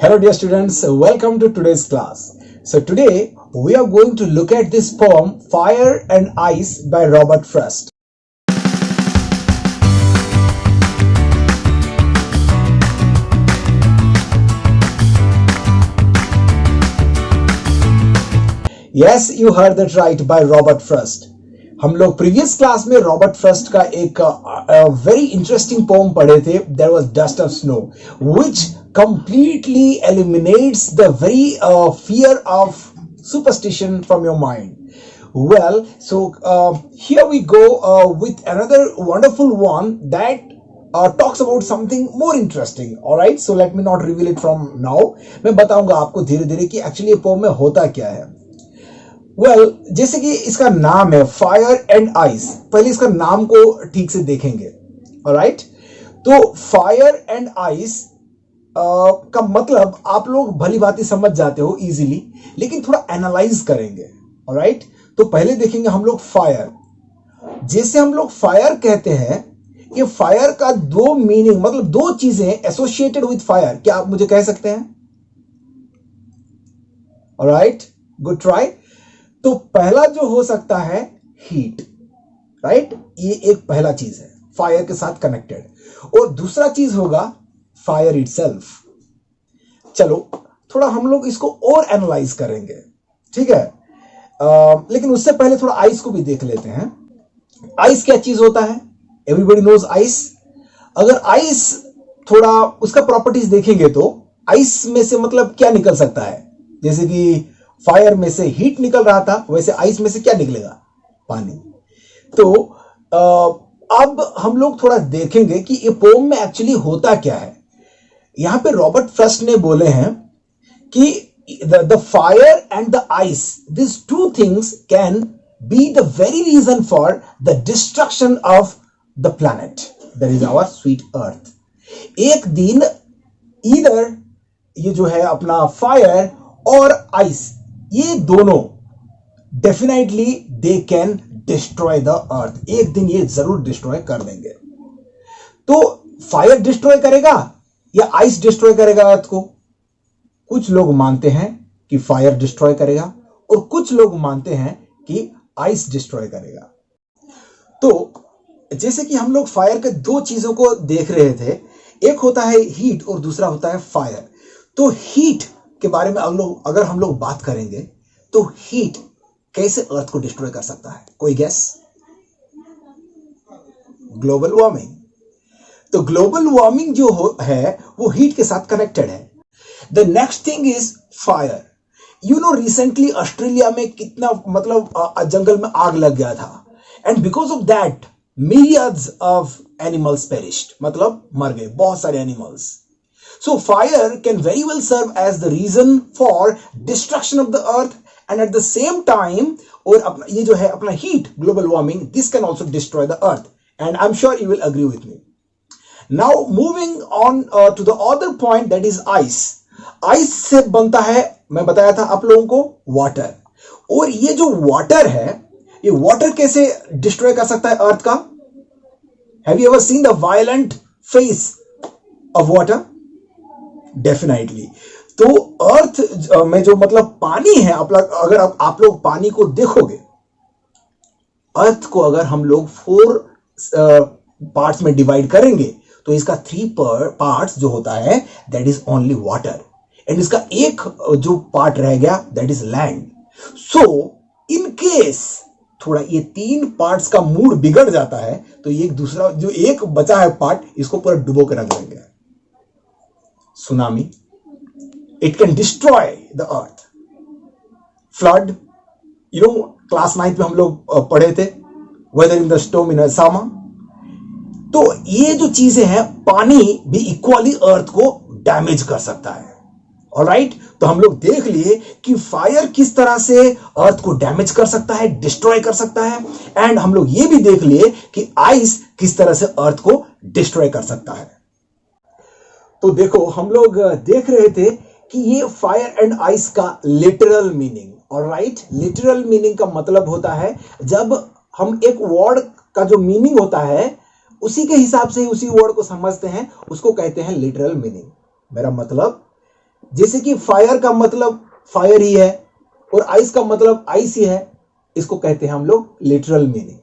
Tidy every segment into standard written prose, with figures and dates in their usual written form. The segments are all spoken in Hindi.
Hello dear students, welcome to today's class. So today we are going to look at this poem Fire and Ice by Robert Frost. Yes, you heard that right, by Robert Frost. हम लोग प्रीवियस क्लास में रॉबर्ट फ्रस्ट का एक वेरी इंटरेस्टिंग पोम पढ़े थे. There was dust of snow which completely eliminates the very fear of superstition from your mind. Well, so here we go with another wonderful one that talks about something more interesting. All right, so let me not reveal it from now. मैं बताऊंगा आपको धीरे धीरे कि एक्चुअली ये पोम में होता क्या है. Well, जैसे कि इसका नाम है फायर एंड आइस. पहले इसका नाम को ठीक से देखेंगे. ऑलराइट, तो फायर एंड आइस का मतलब आप लोग भली भांति समझ जाते हो इजीली, लेकिन थोड़ा एनालाइज करेंगे. ऑलराइट, तो पहले देखेंगे हम लोग फायर. जैसे हम लोग फायर कहते हैं, ये फायर का दो मीनिंग, मतलब दो चीजें एसोसिएटेड विद फायर. क्या आप मुझे कह सकते हैं? Alright, good try. तो पहला जो हो सकता है हीट. राइट, ये एक पहला चीज है फायर के साथ कनेक्टेड. और दूसरा चीज होगा फायर इटसेल्फ. चलो थोड़ा हम लोग इसको और एनालाइज करेंगे, ठीक है. लेकिन उससे पहले थोड़ा आइस को भी देख लेते हैं. आइस क्या चीज होता है? Everybody knows ice. अगर आइस थोड़ा उसका प्रॉपर्टीज देखेंगे तो आइस में से मतलब क्या निकल सकता है? जैसे कि फायर में से हीट निकल रहा था, वैसे आइस में से क्या निकलेगा? पानी. तो अब हम लोग थोड़ा देखेंगे कि ये पोम में एक्चुअली होता क्या है. यहां पे रॉबर्ट फ्रस्ट ने बोले हैं कि the fire and the ice, this two things can be the very reason for the destruction of the planet that is our sweet earth. एक दिन इधर ये जो है अपना फायर और आइस, ये दोनों definitely they can destroy the earth. एक दिन ये जरूर डिस्ट्रॉय कर देंगे. तो फायर डिस्ट्रॉय करेगा या आइस डिस्ट्रॉय करेगा अर्थ को? कुछ लोग मानते हैं कि फायर डिस्ट्रॉय करेगा और कुछ लोग मानते हैं कि आइस डिस्ट्रॉय करेगा. तो जैसे कि हम लोग फायर के दो चीजों को देख रहे थे, एक होता है हीट और दूसरा होता है फायर. तो हीट के बारे में अगर हम लोग बात करेंगे तो हीट कैसे अर्थ को डिस्ट्रॉय कर सकता है? कोई गेस? Global warming. तो ग्लोबल वार्मिंग जो है वो हीट के साथ कनेक्टेड है. The next thing is fire. You know recently Australia में कितना मतलब जंगल में आग लग गया था, and because of that millions of animals perished, मतलब मर गए बहुत सारे animals. So fire can very well serve as the reason for destruction of the earth, and at the same time, और अपना ये जो है अपना heat, global warming, this can also destroy the earth, and I'm sure you will agree with me. Now moving on to the other point, that is ice. Ice से बनता है, मैं बताया था आप लोगों को, water. और ये जो water है, ये water कैसे destroy कर सकता है earth का? Have you ever seen the violent face of water? Definitely. तो अर्थ में जो मतलब पानी है, अगर आप लोग पानी को देखोगे, अर्थ को अगर हम लोग 4 पार्ट्स में डिवाइड करेंगे तो इसका 3 पार्ट्स जो होता है that is only water, and इसका एक जो पार्ट रह गया that is land. So in case थोड़ा ये 3 पार्ट्स का मूड बिगड़ जाता है तो ये दूसरा जो एक बचा है पार्ट, इसको पूरा डुबो के रख देंगे. Tsunami, it can destroy the earth. Flood, you know, class 9 में हम लोग पढ़े थे, weather in the storm in Assam. तो ये जो चीजें हैं, पानी भी इक्वली अर्थ को डैमेज कर सकता है. ऑलराइट, तो हम लोग देख लिए कि फायर किस तरह से अर्थ को डैमेज कर सकता है, डिस्ट्रॉय कर सकता है, एंड हम लोग ये भी देख लिए कि आइस किस तरह से अर्थ को डिस्ट्रॉय कर सकता है. तो देखो हम लोग देख रहे थे कि ये फायर एंड आइस का literal meaning. Alright, literal meaning का मतलब होता है जब हम एक वर्ड का जो मीनिंग होता है उसी के हिसाब से उसी वर्ड को समझते हैं, उसको कहते हैं लिटरल मीनिंग. मेरा मतलब जैसे कि फायर का मतलब फायर ही है और आइस का मतलब आइस ही है, इसको कहते हैं हम लोग लिटरल मीनिंग।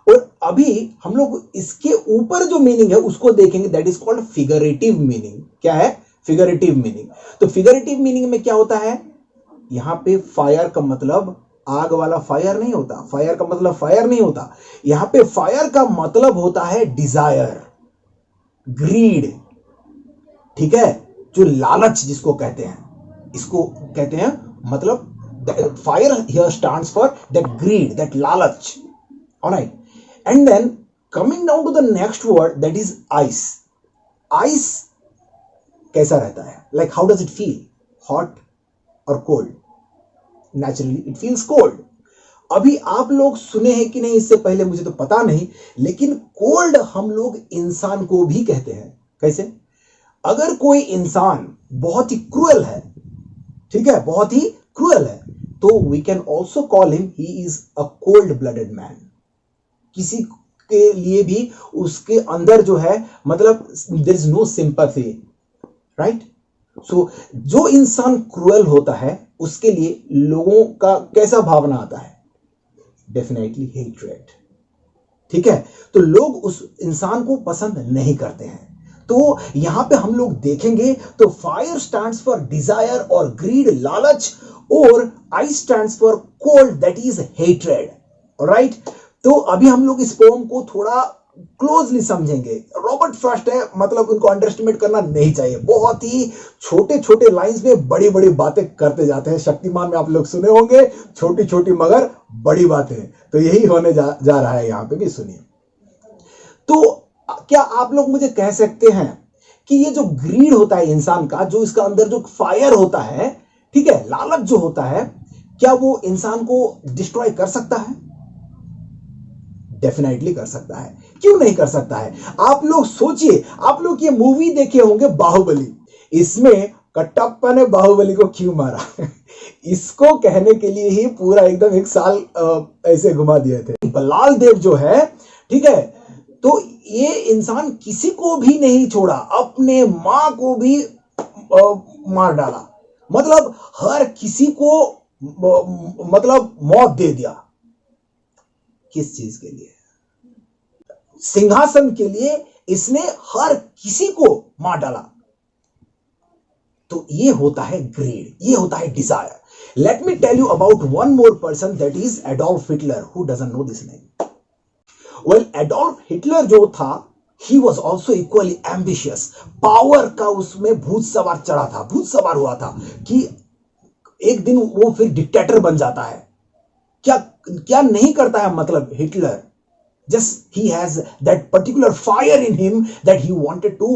और अभी हम लोग इसके ऊपर जो मीनिंग है उसको देखेंगे, that is called figurative meaning. क्या है? Figurative meaning. तो फिगरेटिव मीनिंग में क्या होता है, यहां पे फायर का मतलब आग वाला फायर नहीं होता, फायर का मतलब फायर नहीं होता, यहां पे फायर का मतलब होता है डिजायर, ग्रीड, ठीक है, जो लालच जिसको कहते हैं, इसको कहते हैं, मतलब fire here stands for that greed, that लालच। Alright, and then coming down to the next word, that is ice. Ice कैसा रहता है, like how does it feel, hot और cold? Naturally it feels cold. अभी आप लोग सुने हैं कि नहीं, इससे पहले मुझे तो पता नहीं, लेकिन कोल्ड हम लोग इंसान को भी कहते हैं। कैसे? अगर कोई इंसान बहुत ही क्रूएल है, ठीक है, बहुत ही क्रूएल है, तो we can also call him he is a cold blooded man. किसी के लिए भी उसके अंदर जो है, मतलब there is no sympathy, right? So जो इंसान क्रूएल होता है उसके लिए लोगों का कैसा भावना आता है? डेफिनेटली हेट्रेड, ठीक है। तो लोग उस इंसान को पसंद नहीं करते हैं। तो यहां पे हम लोग देखेंगे तो फायर स्टैंड्स फॉर डिजायर और ग्रीड, लालच, और ice stands for cold, that is hatred. Alright, तो अभी हम लोग इस पोएम को थोड़ा क्लोजली समझेंगे। रॉबर्ट फ्रॉस्ट है, मतलब उनको अंडरएस्टिमेट करना नहीं चाहिए। बहुत ही छोटे छोटे लाइंस में बड़ी बड़ी बातें करते जाते हैं। शक्तिमान में आप लोग सुने होंगे, छोटी छोटी मगर बड़ी बातें, तो यही होने जा रहा है यहां पे भी। सुनिए, तो क्या आप लोग मुझे कह सकते हैं कि ये जो ग्रीड होता है इंसान का, जो इसका अंदर जो फायर होता है, ठीक है, लालच जो होता है, क्या वो इंसान को डिस्ट्रॉय कर सकता है? डेफिनेटली कर सकता है। क्यों नहीं कर सकता है? आप लोग सोचिए, आप लोग ये मूवी देखे होंगे बाहुबली, इसमें कटप्पा ने बाहुबली को क्यों मारा? इसको कहने के लिए ही पूरा एकदम 1 साल ऐसे घुमा दिए थे। बल्लाल देव जो है, ठीक है, तो ये इंसान किसी को भी नहीं छोड़ा, अपने मां को भी मार डाला, मतलब हर किसी को मतलब मौत दे दिया। किस चीज के लिए? सिंहासन के लिए इसने हर किसी को मार डाला। तो ये होता है ग्रीड, ये होता है desire. Let me tell you about one more person, that is Adolf Hitler. Who doesn't know this name? Well, Adolf Hitler जो था, he was also equally ambitious. Power का उसमें भूत सवार चढ़ा था, भूत सवार हुआ था कि एक दिन वो फिर डिक्टेटर बन जाता है। क्या क्या नहीं करता है, मतलब Hitler just he has that particular fire in him that he wanted to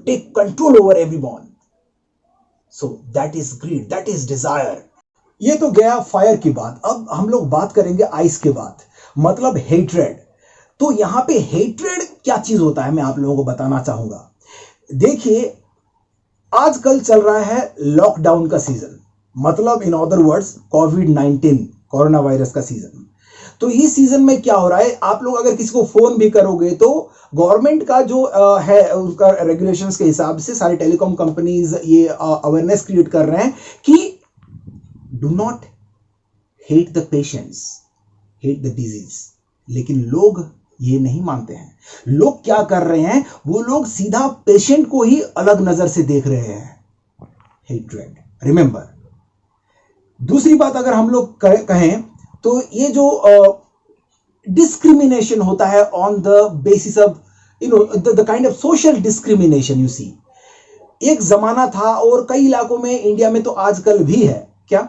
take control over everyone. So that is greed, that is desire. ये तो गया फायर की बात। अब हम लोग बात करेंगे आइस के बाद, मतलब हेट्रेड। तो यहां पे हेट्रेड क्या चीज होता है मैं आप लोगों को बताना चाहूंगा। देखिए, आजकल चल रहा है लॉकडाउन का सीजन, मतलब in other words covid, corona virus का सीजन। तो इस सीजन में क्या हो रहा है, आप लोग अगर किसी को फोन भी करोगे तो गवर्नमेंट का जो है उसका रेगुलेशंस के हिसाब से सारी टेलीकॉम कंपनीज ये अवेयरनेस क्रिएट कर रहे हैं कि do not hate the patients, hate the disease. लेकिन लोग ये नहीं मानते हैं। लोग क्या कर रहे हैं, वो लोग सीधा पेशेंट को ही अलग नजर से देख रहे हैं। Hatred, remember. दूसरी बात अगर हम लोग कहें तो ये जो डिस्क्रिमिनेशन होता है on the basis of the kind of social discrimination, you see. एक जमाना था और कई इलाकों में इंडिया में तो आजकल भी है, क्या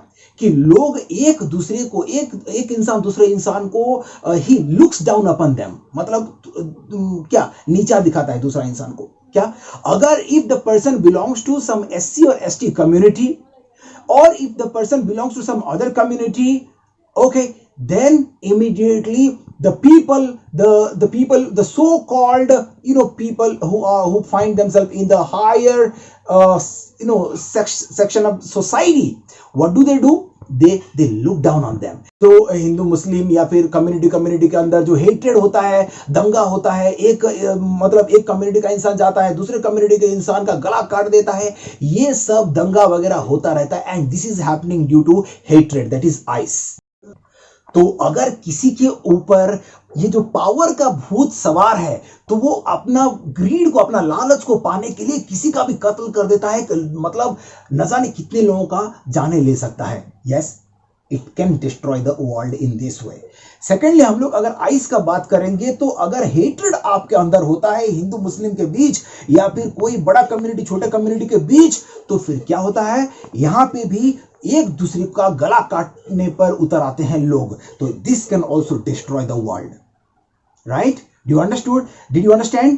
कि लोग एक दूसरे को, एक इंसान दूसरे इंसान को he looks down upon them, मतलब क्या नीचा दिखाता है दूसरा इंसान को। क्या अगर if the person belongs to some SC और ST community, or if the person belongs to some other community, okay, then immediately the people, the so-called people who find themselves in the higher section of society, what do? They look down on them. तो हिंदू मुस्लिम या फिर कम्युनिटी के अंदर जो हेट्रेड होता है, दंगा होता है, एक मतलब एक कम्युनिटी का इंसान जाता है दूसरे कम्युनिटी के इंसान का गला काट देता है, ये सब दंगा वगैरह होता रहता है, and this is happening due to hatred, that is ice. तो अगर किसी के ऊपर ये जो पावर का भूत सवार है, तो वो अपना ग्रीड को, अपना लालच को पाने के लिए किसी का भी कत्ल कर देता है, मतलब न जाने कितने लोगों का जाने ले सकता है। Yes, it can destroy the world in this way. Secondly, हम लोग अगर आइस का बात करेंगे, तो अगर हेट्रेड आपके अंदर होता है हिंदू मुस्लिम के बीच या फिर कोई बड़ा कम्युनिटी छोटे कम्युनिटी के बीच, तो फिर क्या होता है, यहां पे भी एक दूसरे का गला काटने पर उतर आते हैं लोग। तो this can also destroy the world, right? Do understood? Did you understand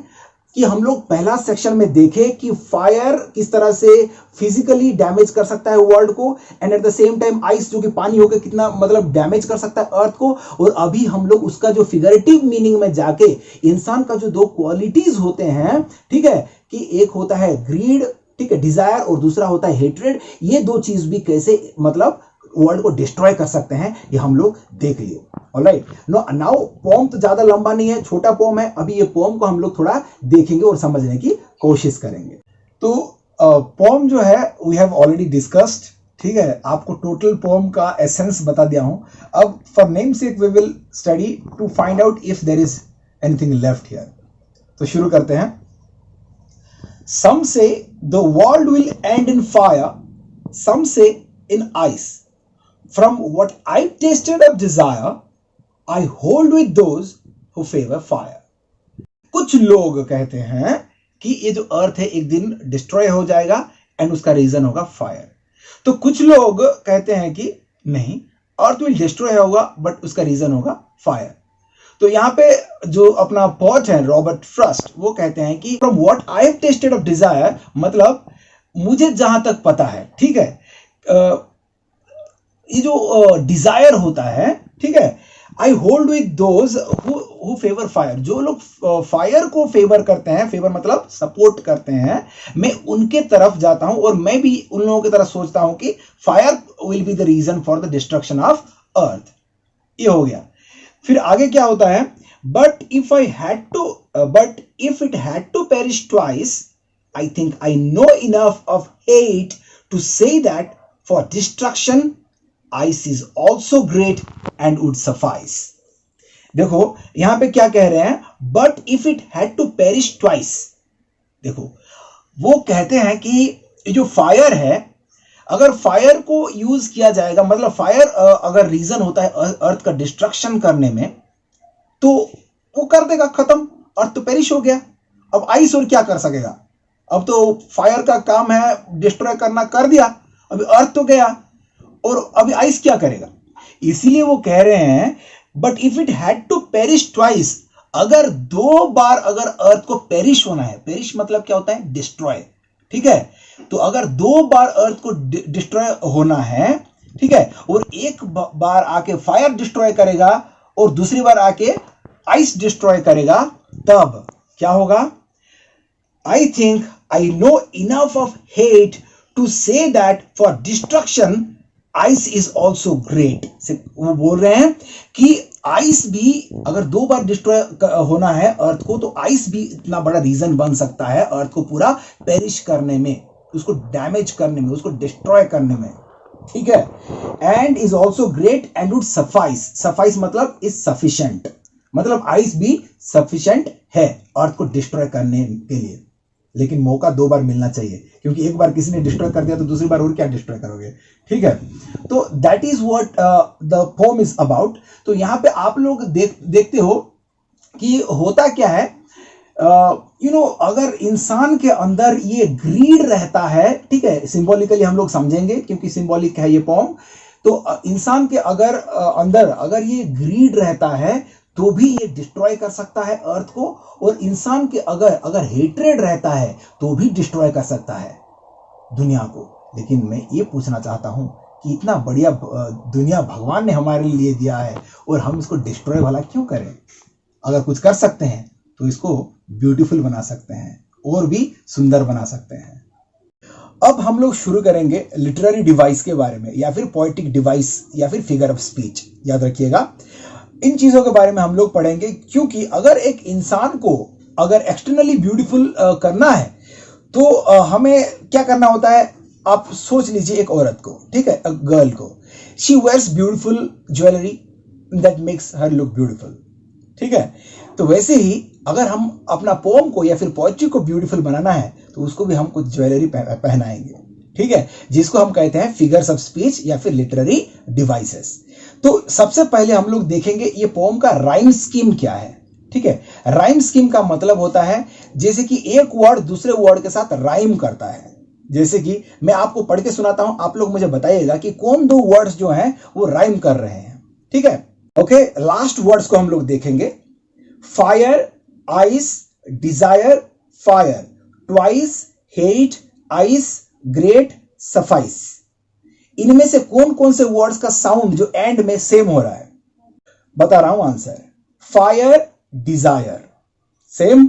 कि हम लोग पहला सेक्शन में देखे कि फायर किस तरह से फिजिकली डैमेज कर सकता है वर्ल्ड को, and at the same time ice जो कि पानी होकर कितना मतलब डैमेज कर सकता है अर्थ को। और अभी हम लोग उसका जो फिगरेटिव मीनिंग में जाके इंसान का जो दो क्वालिटीज होते हैं, ठीक है, कि एक होता है ग्रीड, ठीक है, डिजायर, और दूसरा होता है हेट्रेड, ये दो चीज भी कैसे मतलब वर्ल्ड को डिस्ट्रॉय कर सकते हैं, ये हम लोग देख लिए। ऑलराइट, नाउ पोम तो ज्यादा लंबा नहीं है, छोटा पोम है। अभी ये पोम को हम लोग थोड़ा देखेंगे और समझने की कोशिश करेंगे। तो पोम जो है वी हैव ऑलरेडी डिस्कस्ड, ठीक है, आपको टोटल पोम का एसेंस बता दिया हूं। अब for namesake we will study to find out if there is anything left here. तो शुरू करते हैं। Some say the world will end in fire, some say in ice. From what I've tasted of desire, I hold with those who favor fire. कुछ लोग कहते हैं कि ये जो अर्थ है एक दिन डिस्ट्रॉय हो जाएगा एंड उसका रीजन होगा फायर। तो कुछ लोग कहते हैं कि नहीं, अर्थ विल डिस्ट्रॉय होगा बट उसका रीजन होगा फायर। तो यहां पे जो अपना पॉट है रॉबर्ट फ्रॉस्ट, वो कहते हैं कि from what I have tested of desire, मतलब मुझे जहां तक पता है, ठीक है, ये जो डिजायर होता है, ठीक है, I hold with those who favour fire, जो लोग फायर को फेवर करते हैं, फेवर मतलब सपोर्ट करते हैं, मैं उनके तरफ जाता हूं और मैं भी उन लोगों की तरफ सोचता हूं कि fire will be the reason for the destruction of earth. ये हो गया। फिर आगे क्या होता है, but if it had to perish twice, I think I know enough of hate to say that for destruction ice is also great and would suffice. देखो यहां पे क्या कह रहे हैं, but if it had to perish twice. देखो वो कहते हैं कि जो फायर है, अगर फायर को यूज किया जाएगा, मतलब फायर अगर रीजन होता है अर्थ का डिस्ट्रक्शन करने में, तो वो कर देगा खत्म, अर्थ तो पेरिश हो गया। अब आइस और क्या कर सकेगा? अब तो फायर का काम है डिस्ट्रॉय करना, कर दिया, अभी अर्थ तो गया, और अभी आइस क्या करेगा? इसीलिए वो कह रहे हैं but if it had to perish twice, अगर दो बार अगर अर्थ को पेरिश होना है, पेरिश मतलब क्या होता है? डिस्ट्रॉय, ठीक है, तो अगर दो बार अर्थ को डिस्ट्रॉय होना है, ठीक है, और एक बार आके फायर डिस्ट्रॉय करेगा और दूसरी बार आके आइस डिस्ट्रॉय करेगा, तब क्या होगा? I think I know enough of hate to say that for destruction ice is also great. वो बोल रहे हैं कि आइस भी अगर दो बार डिस्ट्रॉय होना है अर्थ को, तो आइस भी इतना बड़ा रीजन बन सकता है अर्थ को पूरा पेरिश करने में, उसको डैमेज करने में, उसको डिस्ट्रॉय करने में, ठीक है। And is also great and would suffice. Suffice मतलब इज सफिशिएंट, मतलब आइस भी सफिशिएंट है अर्थ को डिस्ट्रॉय करने के लिए, लेकिन मौका दो बार मिलना चाहिए, क्योंकि एक बार किसी ने डिस्ट्रॉय कर दिया तो दूसरी बार और क्या डिस्ट्रॉय करोगे, ठीक है। तो that is what the pome is about. तो यहां पे आप लोग देखते हो कि होता क्या है, अगर इंसान के अंदर ये ग्रीड रहता है, ठीक है, सिंबॉलिकली हम लोग समझेंगे क्योंकि सिंबॉलिक है ये पोम। तो इंसान के अगर अंदर अगर ये ग्रीड रहता है तो भी ये डिस्ट्रॉय कर सकता है अर्थ को, और इंसान के अगर हेट्रेड रहता है तो भी डिस्ट्रॉय कर सकता है दुनिया को। लेकिन मैं ये पूछना चाहता हूं कि इतना बढ़िया दुनिया भगवान ने हमारे लिए दिया है और हम इसको डिस्ट्रॉय वाला क्यों करें? अगर कुछ कर सकते हैं तो इसको ब्यूटीफुल बना सकते हैं और भी सुंदर बना सकते हैं। अब हम लोग शुरू करेंगे लिटरेरी डिवाइस के बारे में, या फिर पोएटिक डिवाइस, या फिर फिगर ऑफ स्पीच। याद रखिएगा, इन चीजों के बारे में हम लोग पढ़ेंगे, क्योंकि अगर एक इंसान को अगर एक्सटर्नली ब्यूटीफुल करना है तो हमें क्या करना होता है। आप सोच लीजिए एक औरत को, ठीक है, गर्ल को, she wears beautiful jewellery that makes her look beautiful, ठीक है। तो वैसे ही अगर हम अपना पोम को या फिर पोएट्री को ब्यूटीफुल बनाना है तो उसको भी हम कुछ ज्वेलरी पहनाएंगे, ठीक है, जिसको हम कहते हैं फिगर्स ऑफ स्पीच या फिर लिटरेरी डिवाइसेस। तो सबसे पहले हम लोग देखेंगे ये पोम का राइम स्कीम क्या है, ठीक है। राइम स्कीम का मतलब होता है जैसे कि एक वर्ड दूसरे वर्ड के साथ राइम करता है। जैसे कि मैं आपको पढ़ के सुनाता हूं, आप लोग मुझे बताइएगा कि कौन दो वर्ड्स जो हैं वो राइम कर रहे हैं, ठीक है। ओके, लास्ट वर्ड्स को हम लोग देखेंगे। Fire, ice, desire, fire, twice, hate, ice, great, suffice. इनमें से कौन कौन से वर्ड्स का साउंड जो एंड में सेम हो रहा है? बता रहा हूं आंसर। Fire, Dzire, same.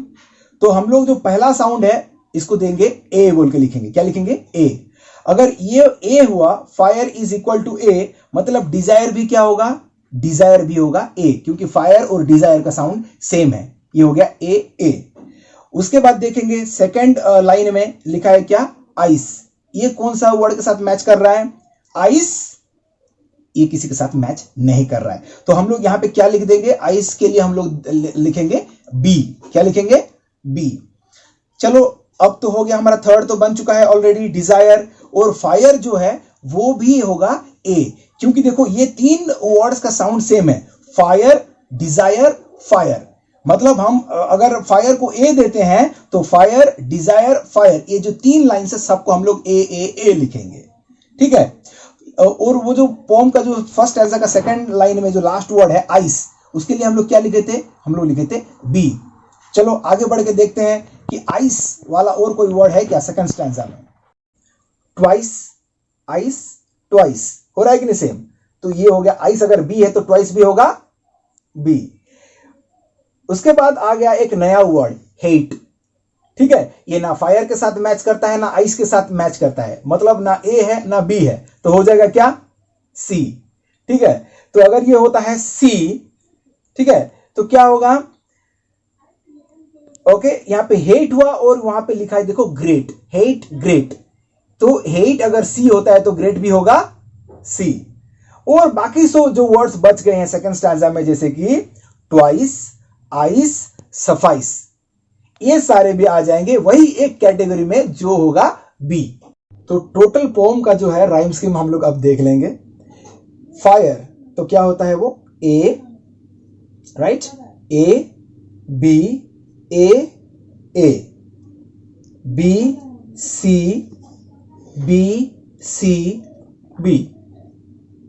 तो हम लोग जो पहला साउंड है इसको देंगे ए बोल के लिखेंगे। क्या लिखेंगे? ए। अगर ये ए हुआ, फायर इज इक्वल टू ए, मतलब डिजायर भी क्या होगा? डिजायर भी होगा ए, क्योंकि फायर और डिजायर का साउंड सेम है। ये हो गया ए ए। उसके बाद देखेंगे सेकंड लाइन में लिखा है क्या? आइस। ये कौन सा वर्ड के साथ मैच कर रहा है? आइस। ये किसी के साथ मैच नहीं कर रहा है, तो हम लोग यहां पे क्या लिख देंगे? आइस के लिए हम लोग लिखेंगे बी। क्या लिखेंगे? बी। चलो, अब तो हो गया हमारा, थर्ड तो बन चुका है ऑलरेडी, डिजायर। और फायर जो है वो भी होगा ए, क्योंकि देखो ये तीन वर्ड्स का साउंड सेम है, फायर, डिजायर, फायर। मतलब हम अगर फायर को ए देते हैं तो फायर, डिजायर, फायर, ये जो तीन लाइन से सबको हम लोग ए ए ए लिखेंगे, ठीक है। और वो जो पोम का जो फर्स्ट स्टैंजा का सेकंड लाइन में जो लास्ट वर्ड है आइस, उसके लिए हम लोग क्या लिखे थे? हम लोग लिखे थे बी। चलो आगे बढ़ के देखते हैं कि आइस वाला और कोई वर्ड है क्या सेकंड स्टैंजा में? ट्वाइस, आइस, ट्वाइस, हो रहा है कि नहीं सेम? तो ये हो गया आइस, अगर बी है तो ट्वाइस भी होगा बी। उसके बाद आ गया एक नया वर्ड, हेट, ठीक है। ये ना फायर के साथ मैच करता है ना आइस के साथ मैच करता है, मतलब ना ए है ना बी है, तो हो जाएगा क्या? सी, ठीक है। तो अगर ये होता है सी, ठीक है, तो क्या होगा? ओके, यहां पे हेट हुआ और वहां पे लिखा है देखो ग्रेट, हेट, ग्रेट। तो हेट अगर सी होता है तो ग्रेट भी होगा सी। और बाकी जो वर्ड्स बच गए हैं सेकंड स्टैंजा में, जैसे कि ट्वाइस, आइस, सफाइस, ये सारे भी आ जाएंगे वही एक कैटेगरी में जो होगा बी। तो टोटल पोम का जो है राइम स्कीम हम लोग अब देख लेंगे। फायर तो क्या होता है? वो A, right, A B, A, B C, B C, B.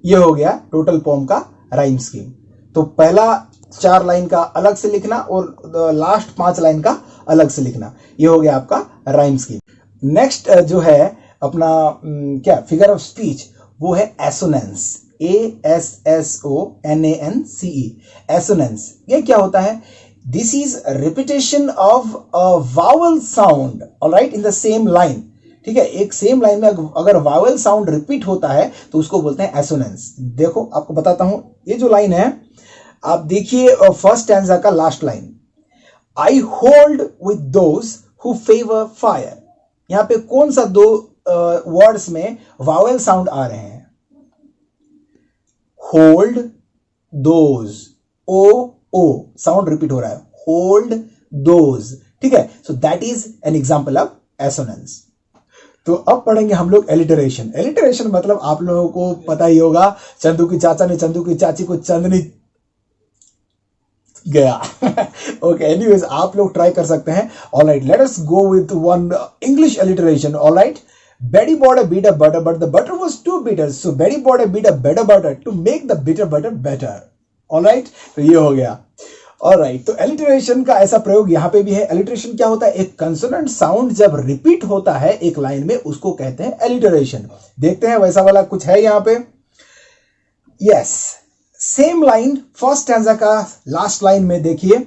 ये हो गया टोटल पोम का राइम स्कीम। तो पहला 4 लाइन का अलग से लिखना और लास्ट 5 लाइन का अलग से लिखना, ये हो गया आपका राइम स्कीम। नेक्स्ट जो है अपना क्या फिगर ऑफ स्पीच, वो है एसोनेंस, ASSONANCE, एसोनेंस। ये क्या होता है? This is repetition of vowel sound, alright, in the same line, ठीक है। एक सेम लाइन में अगर वावल साउंड रिपीट होता है तो उसको बोलते हैं एसोनेंस। देखो आपको बताता हूं, ये जो लाइन है आप देखिए फर्स्ट स्टैंजा का last line, I hold with those who favour fire. यहां पे कौन सा दो वर्ड्स में वावल साउंड आ रहे हैं? Hold, those, O sound repeat हो रहा है, होल्ड, दोज, ठीक है। So that is an example of assonance. तो अब पढ़ेंगे हम लोग एलिटरेशन। एलिटरेशन मतलब आप लोगों को पता ही होगा, चंदू की चाचा ने चंदू की चाची को चंदनी गया। ओके, एनीवेज आप लोग ट्राई कर सकते हैं। Alright, let us go with one English alliteration. Alright, Betty bought a bitter butter, but the butter was too bitter. So Betty bought a bitter better butter to make the bitter butter better. Alright, तो ये हो गया। Alright, तो alliteration का ऐसा प्रयोग यहाँ पे भी है। Alliteration क्या होता है? एक consonant sound जब repeat होता है एक लाइन में, उसको कहते हैं alliteration। देखते हैं वैसा वाला कुछ है यहाँ पे। Yes, same line first stanza का last line में देखिए,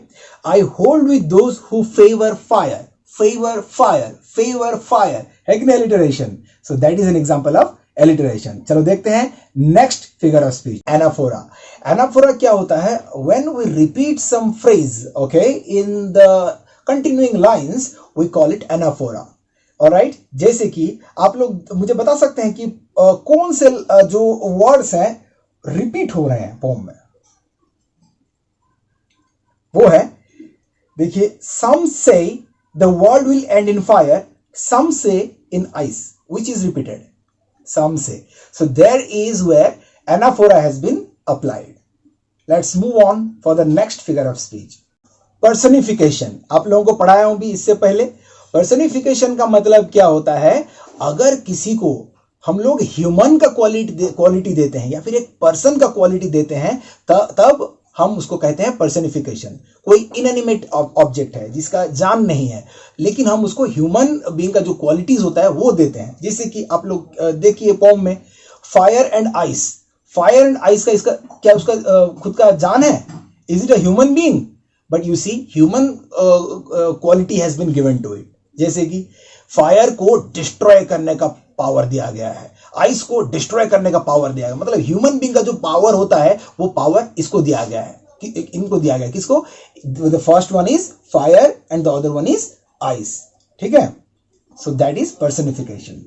I hold with those who favor fire, favor fire, favor fire। है कि नहीं alliteration? So that is an example of alliteration. चलो देखते हैं next figure of speech, anaphora. Anaphora क्या होता है? When we repeat some phrase okay in the continuing lines we call it anaphora. Alright, जैसे कि आप लोग मुझे बता सकते हैं कि कौन से जो वर्ड्स हैं रिपीट हो रहे हैं पोम में? वो है, देखिए, some say the world will end in fire, some say in ice, which is repeated. Some say. So there is where anaphora has been applied. Let's move on for the next figure of speech. Personification. आप लोगों को पढ़ाया हूं भी इससे पहले। Personification का मतलब क्या होता है? अगर किसी को हम लोग ह्यूमन का क्वालिटी देते हैं या फिर एक पर्सन का क्वालिटी देते हैं तब हम उसको कहते हैं पर्सनिफिकेशन। कोई इनएनिमेट ऑब्जेक्ट है जिसका जान नहीं है, लेकिन हम उसको ह्यूमन बीइंग का जो क्वालिटीज होता है वो देते हैं। जैसे कि आप लोग देखिए पोम में fire and ice. Fire and ice का इसका क्या उसका खुद का जान है? Is it a human being? But you see human quality has been given to it. जैसे कि फायर को डिस्ट्रॉय करने का पावर दिया गया है, आइस को डिस्ट्रॉय करने का पावर दिया गया, मतलब ह्यूमन बीइंग का जो पावर होता है वो पावर इसको दिया गया है, इनको दिया गया। किसको? The first one is fire and the other one is ice. ठीक है, so that is personification.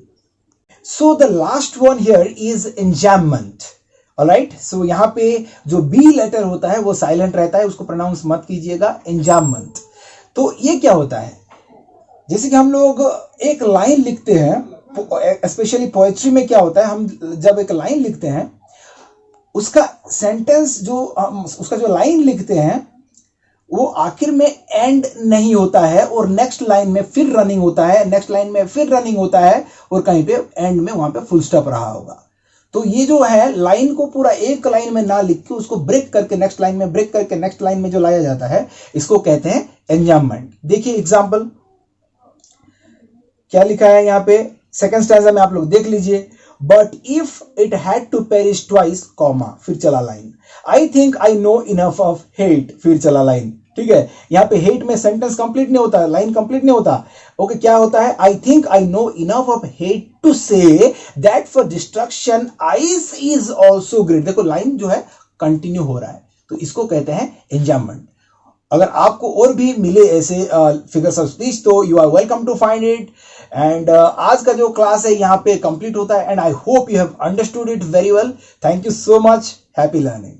So the last one here is enjambment. Alright, so यहां पे जो बी लेटर होता है वो साइलेंट रहता है, उसको प्रोनाउंस मत कीजिएगा, एंजाममेंट। तो ये क्या होता है? जैसे कि हम लोग एक लाइन लिखते हैं, स्पेशली पोएट्री में क्या होता है, हम जब एक लाइन लिखते हैं उसका सेंटेंस जो उसका जो लाइन लिखते हैं वो आखिर में एंड नहीं होता है और नेक्स्ट लाइन में फिर रनिंग होता है, नेक्स्ट लाइन में फिर रनिंग होता है और कहीं पे एंड में वहां पे फुल स्टॉप रहा होगा। तो ये जो है लाइन को पूरा एक लाइन में ना लिख के उसको ब्रेक करके नेक्स्ट लाइन में, ब्रेक करके नेक्स्ट लाइन में जो लाया जाता है इसको कहते हैं एंजाममेंट। देखिए एग्जाम्पल क्या लिखा है यहाँ पे, सेकंड स्टैंजा में आप लोग देख लीजिए। But if it had to perish twice, comma, फिर चला line. I think I know enough of hate, फिर चला लाइन। ठीक है, यहाँ पे हेट में सेंटेंस कंप्लीट नहीं होता, लाइन कंप्लीट नहीं होता। ओके, क्या होता है? I think I know enough of hate to say that for destruction ice is also great. देखो लाइन जो है कंटिन्यू हो रहा है, तो इसको कहते हैं एंजाममेंट। अगर आपको और भी मिले ऐसे फिगर्स ऑफ स्पीच तो you are welcome to find it. And आज का जो क्लास है यहाँ पे कंप्लीट होता है and I hope you have understood it very well. Thank you so much, happy learning.